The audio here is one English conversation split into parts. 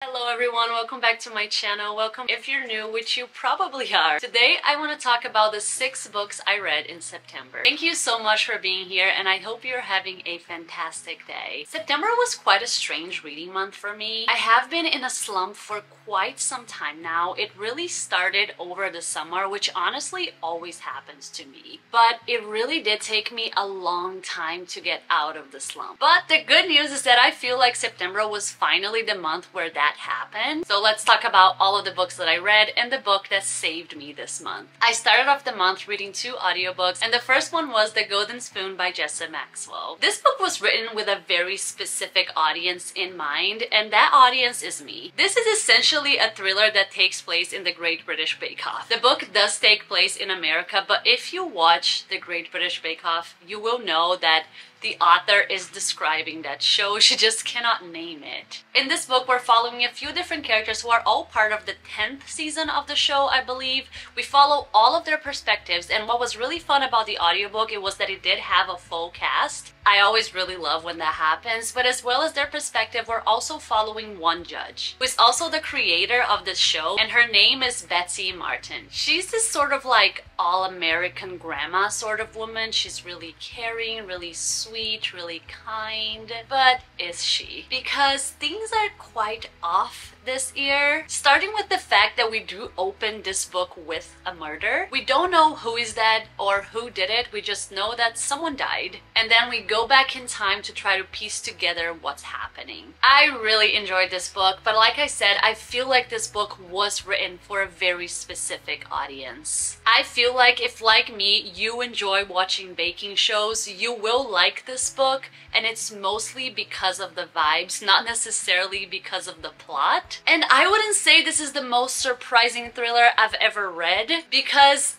Hello everyone, welcome back to my channel. Welcome if you're new, which you probably are. Today I want to talk about the 6 books I read in September. Thank you so much for being here and I hope you're having a fantastic day. September was quite a strange reading month for me. I have been in a slump for quite some time now. It really started over the summer, which honestly always happens to me. But it really did take me a long time to get out of the slump. But the good news is that I feel like September was finally the month where that happened. So let's talk about all of the books that I read and the book that saved me this month. I started off the month reading 2 audiobooks, and the first one was The Golden Spoon by Jessa Maxwell. This book was written with a very specific audience in mind, and that audience is me. This is essentially a thriller that takes place in the Great British Bake Off. The book does take place in America, but if you watch the Great British Bake Off, you will know that the author is describing that show. She just cannot name it. In this book, we're following a few different characters who are all part of the 10th season of the show, I believe. We follow all of their perspectives, and what was really fun about the audiobook, it was that it did have a full cast. I always really love when that happens, but as well as their perspective, we're also following one judge, who is also the creator of this show, and her name is Betsy Martin. She's this sort of like all-American grandma sort of woman. She's really caring, really sweet, really kind, but is she? Because things are quite off this year, starting with the fact that we do open this book with a murder. We don't know who is dead or who did it, we just know that someone died, and then we go back in time to try to piece together what's happening. I really enjoyed this book, but like I said, I feel like this book was written for a very specific audience. I feel like if, like me, you enjoy watching baking shows, you will like this book, and it's mostly because of the vibes, not necessarily because of the plot. And I wouldn't say this is the most surprising thriller I've ever read, because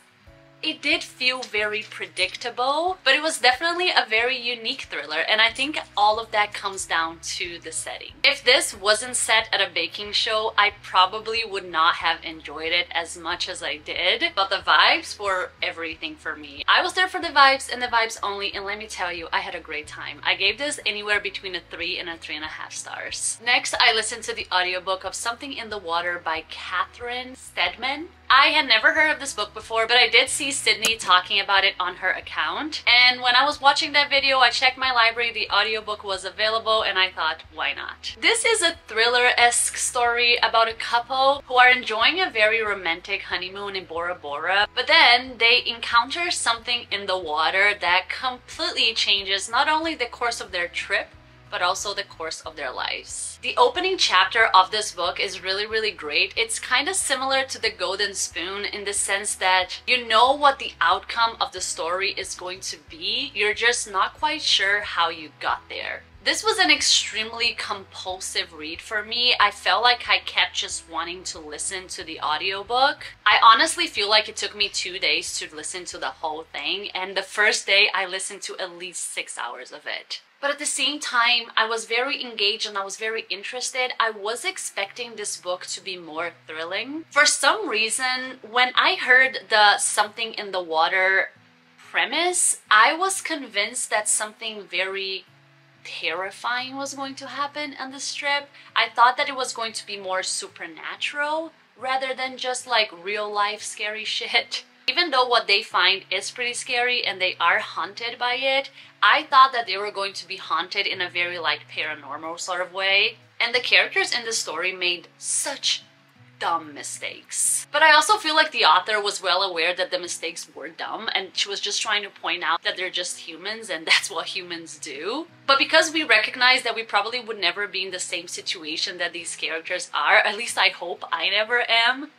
it did feel very predictable, but it was definitely a very unique thriller, and I think all of that comes down to the setting. If this wasn't set at a baking show, I probably would not have enjoyed it as much as I did, but the vibes were everything for me. I was there for the vibes and the vibes only, and let me tell you, I had a great time. I gave this anywhere between a 3 and a 3.5 stars. Next, I listened to the audiobook of Something in the Water by Catherine Stedman. I had never heard of this book before, but I did see Sydney talking about it on her account, and when I was watching that video, I checked my library, the audiobook was available, and I thought, why not? This is a thriller-esque story about a couple who are enjoying a very romantic honeymoon in Bora Bora, but then they encounter something in the water that completely changes not only the course of their trip, but also the course of their lives. The opening chapter of this book is really great. It's kind of similar to The Golden Spoon in the sense that you know what the outcome of the story is going to be, you're just not quite sure how you got there. This was an extremely compulsive read for me. I felt like I kept just wanting to listen to the audiobook. I honestly feel like it took me 2 days to listen to the whole thing, and the first day I listened to at least 6 hours of it. But at the same time, I was very engaged and I was very interested. I was expecting this book to be more thrilling. For some reason, when I heard the Something in the Water premise, I was convinced that something very terrifying was going to happen on this trip. I thought that it was going to be more supernatural rather than just like real life scary shit. Even though what they find is pretty scary and they are haunted by it, I thought that they were going to be haunted in a very like paranormal sort of way. And the characters in the story made such dumb mistakes. But I also feel like the author was well aware that the mistakes were dumb, and she was just trying to point out that they're just humans and that's what humans do. But because we recognize that we probably would never be in the same situation that these characters are, at least I hope I never am,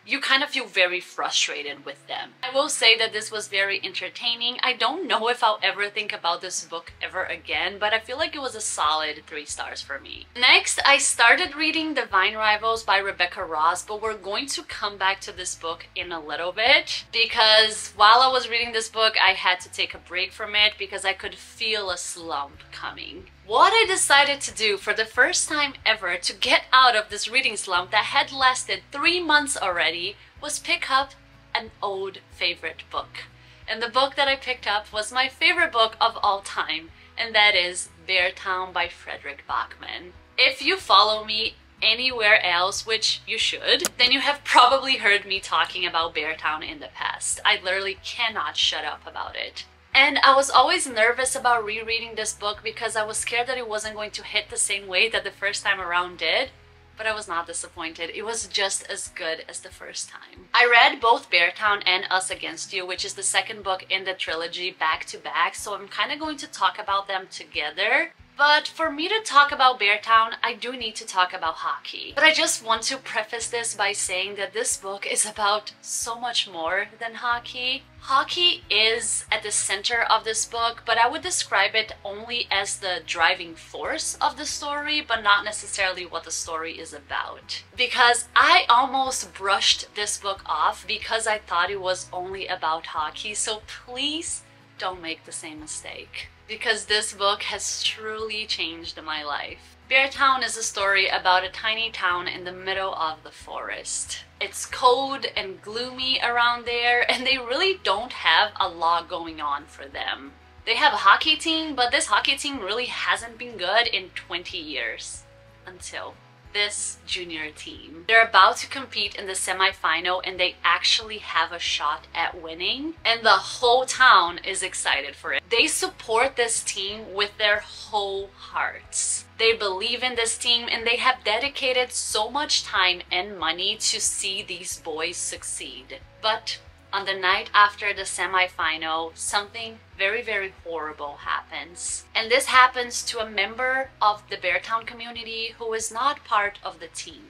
you kind of feel very frustrated with them. I will say that this was very entertaining. I don't know if I'll ever think about this book ever again, but I feel like it was a solid 3 stars for me. Next, I started reading The Vine Rivals by Rebecca Ross, but we're going to come back to this book in a little bit, because while I was reading this book, I had to take a break from it because I could feel a slump coming. What I decided to do for the first time ever to get out of this reading slump that had lasted 3 months already was pick up an old favorite book. And the book that I picked up was my favorite book of all time, and that is Beartown by Frederick Bachman. If you follow me anywhere else, which you should, then you have probably heard me talking about Beartown in the past. I literally cannot shut up about it. And I was always nervous about rereading this book because I was scared that it wasn't going to hit the same way that the first time around did. But I was not disappointed. It was just as good as the first time. I read both Beartown and Us Against You, which is the second book in the trilogy, back to back, so I'm kind of going to talk about them together. But for me to talk about Beartown, I do need to talk about hockey. But I just want to preface this by saying that this book is about so much more than hockey. Hockey is at the center of this book, but I would describe it only as the driving force of the story, but not necessarily what the story is about. Because I almost brushed this book off because I thought it was only about hockey, so please don't make the same mistake. Because this book has truly changed my life. Beartown is a story about a tiny town in the middle of the forest. It's cold and gloomy around there, and they really don't have a lot going on for them. They have a hockey team, but this hockey team really hasn't been good in 20 years. Until this junior team. They're about to compete in the semi-final and they actually have a shot at winning, and the whole town is excited for it. They support this team with their whole hearts. They believe in this team and they have dedicated so much time and money to see these boys succeed. But on the night after the semi-final, something very, very horrible happens. And this happens to a member of the Beartown community who is not part of the team.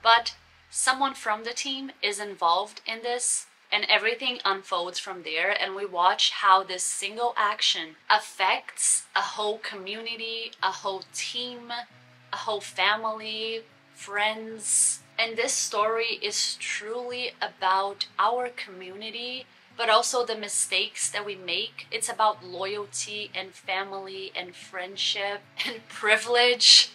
But someone from the team is involved in this, and everything unfolds from there, and we watch how this single action affects a whole community, a whole team, a whole family, friends. And this story is truly about our community, but also the mistakes that we make. It's about loyalty and family and friendship and privilege,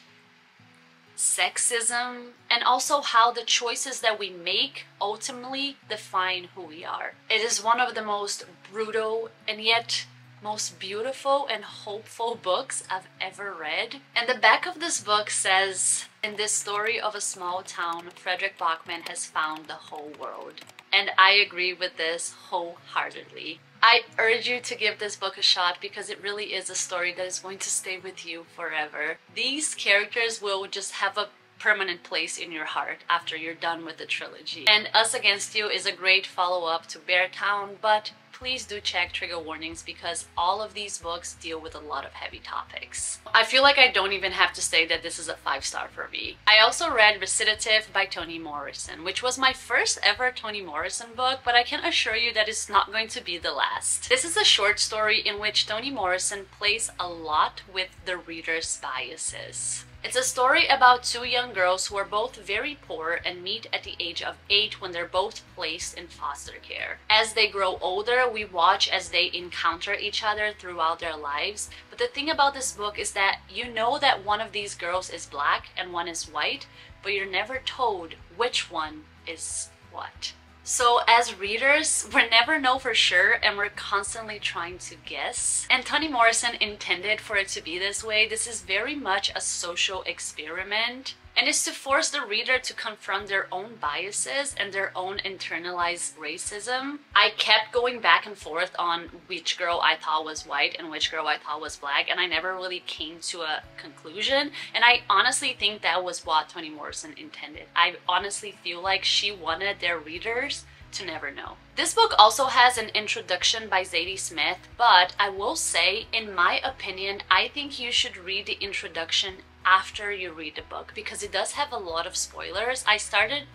sexism, and also how the choices that we make ultimately define who we are. It is one of the most brutal and yet most beautiful and hopeful books I've ever read. And the back of this book says, "In this story of a small town, Frederick Bachman has found the whole world." And I agree with this wholeheartedly. I urge you to give this book a shot because it really is a story that is going to stay with you forever. These characters will just have a permanent place in your heart after you're done with the trilogy. And Us Against You is a great follow-up to Beartown, but please do check trigger warnings because all of these books deal with a lot of heavy topics. I feel like I don't even have to say that this is a 5-star for me. I also read Recitatif by Toni Morrison, which was my first ever Toni Morrison book, but I can assure you that it's not going to be the last. This is a short story in which Toni Morrison plays a lot with the reader's biases. It's a story about two young girls who are both very poor and meet at the age of 8 when they're both placed in foster care. As they grow older, we watch as they encounter each other throughout their lives. But the thing about this book is that you know that one of these girls is black and one is white, but you're never told which one is what. So as readers, we never know for sure and we're constantly trying to guess. And Toni Morrison intended for it to be this way. This is very much a social experiment, and it's to force the reader to confront their own biases and their own internalized racism. I kept going back and forth on which girl I thought was white and which girl I thought was black, and I never really came to a conclusion. And I honestly think that was what Toni Morrison intended. I honestly feel like she wanted their readers to never know. This book also has an introduction by Zadie Smith, but I will say, in my opinion, I think you should read the introduction after you read the book because it does have a lot of spoilers. I started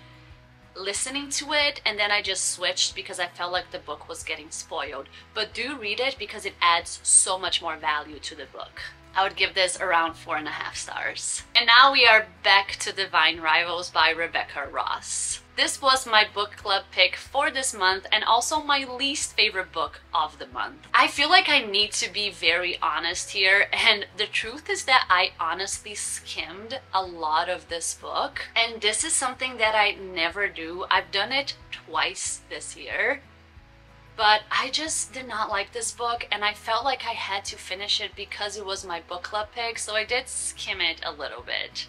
listening to it and then I just switched because I felt like the book was getting spoiled. But do read it because it adds so much more value to the book. I would give this around 4.5 stars. And now we are back to Divine Rivals by Rebecca Ross. This was my book club pick for this month and also my least favorite book of the month. I feel like I need to be very honest here, and the truth is that I honestly skimmed a lot of this book, and this is something that I never do. I've done it twice this year. But I just did not like this book and I felt like I had to finish it because it was my book club pick, so I did skim it a little bit.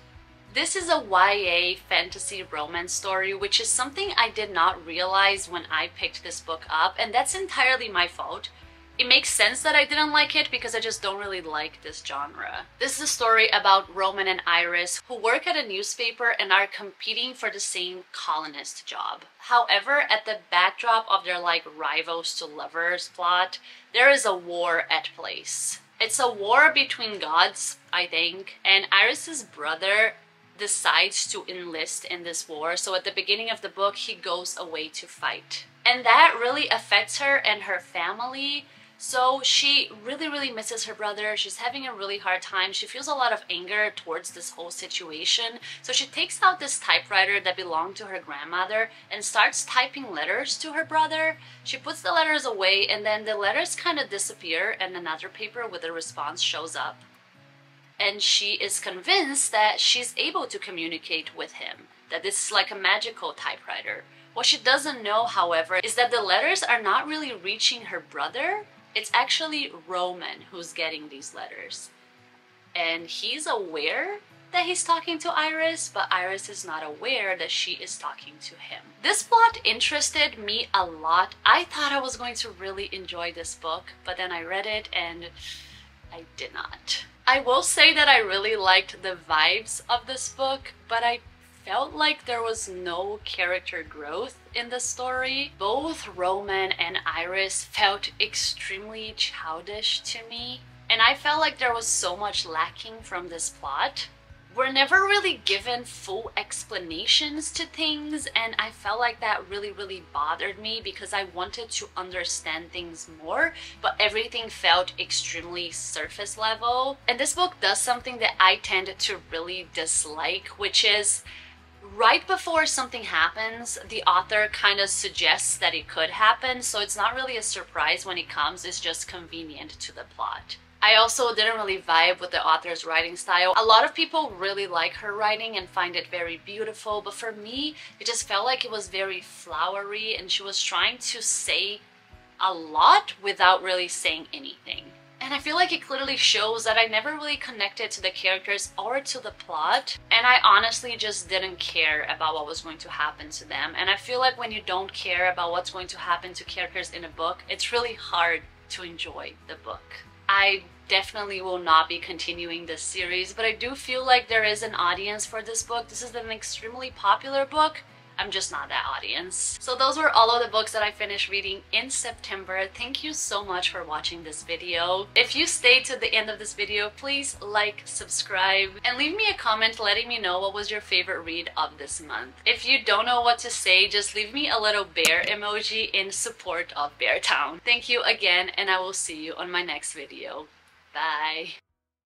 This is a YA fantasy romance story, which is something I did not realize when I picked this book up, and that's entirely my fault. It makes sense that I didn't like it because I just don't really like this genre. This is a story about Roman and Iris who work at a newspaper and are competing for the same columnist job. However, at the backdrop of their like rivals to lovers plot, there is a war at place. It's a war between gods, I think, and Iris's brother decides to enlist in this war. So at the beginning of the book, he goes away to fight. And that really affects her and her family. So she really misses her brother. She's having a really hard time. She feels a lot of anger towards this whole situation. So she takes out this typewriter that belonged to her grandmother and starts typing letters to her brother. She puts the letters away and then the letters kind of disappear and another paper with a response shows up. And she is convinced that she's able to communicate with him, that this is like a magical typewriter. What she doesn't know, however, is that the letters are not really reaching her brother. It's actually Roman who's getting these letters. And he's aware that he's talking to Iris, but Iris is not aware that she is talking to him. This plot interested me a lot. I thought I was going to really enjoy this book, but then I read it and I did not. I will say that I really liked the vibes of this book, but I felt like there was no character growth in the story. Both Roman and Iris felt extremely childish to me, and I felt like there was so much lacking from this plot. We're never really given full explanations to things, and I felt like that really bothered me because I wanted to understand things more, but everything felt extremely surface level. And this book does something that I tend to really dislike, which is right before something happens, the author kind of suggests that it could happen, so it's not really a surprise when it comes, it's just convenient to the plot. I also didn't really vibe with the author's writing style. A lot of people really like her writing and find it very beautiful, but for me, it just felt like it was very flowery and she was trying to say a lot without really saying anything. And I feel like it clearly shows that I never really connected to the characters or to the plot, and I honestly just didn't care about what was going to happen to them. And I feel like when you don't care about what's going to happen to characters in a book, it's really hard to enjoy the book. I definitely will not be continuing this series, but I do feel like there is an audience for this book. This is an extremely popular book. I'm just not that audience. So those were all of the books that I finished reading in September. Thank you so much for watching this video. If you stayed to the end of this video, please like, subscribe, and leave me a comment letting me know what was your favorite read of this month. If you don't know what to say, just leave me a little bear emoji in support of Beartown. Thank you again, and I will see you on my next video. Bye!